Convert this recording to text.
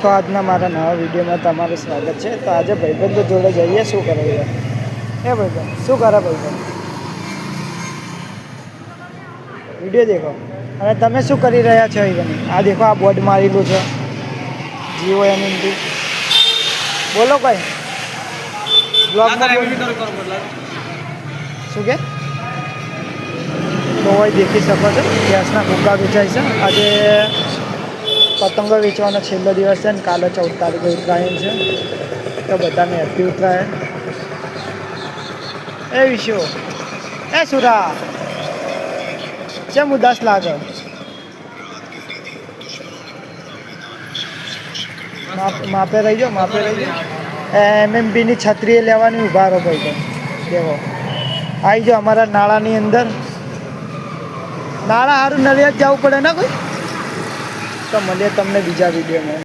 તો આજના મારા નવા વિડીયોમાં તમારું સ્વાગત છે. તો આજે ભાઈબંધો જોડે જઈએ શું કરે છે. એ ભાઈબંધ શું કરે ભાઈબંધ? વિડીયો દેખો. અને તમે શું કરી રહ્યા છો? આ દેખો, આ બોર્ડ મારેલું છે જીઓ એમએનટી. બોલો ભાઈ, બ્લોગમાં શું કે? તો હોય દેખી શકો છો, ગેસના ફુગ્ગા વેચાય છે. આજે પતંગો વેચવાનો છેલ્લો દિવસ છે ને કાલે 14 તારીખે ઉત્તરાયણ છે. તો બધાને હેપી ઉત્તરાયણ. એ વિશો, એ સુરા, કેમ ઉદાસ લાગે? માપે રહી જાઓ, માપે રહી જાઓ. એમએમબીની છત્રીએ લેવાની ઊભા રહો ભાઈ. તો દેખો આવી જાઓ અમારા નાળાની અંદર. નાળા સારું નડિયાદ જવું પડે ને કોઈ. તો મળીએ તમને બીજા વિડીયોમાં.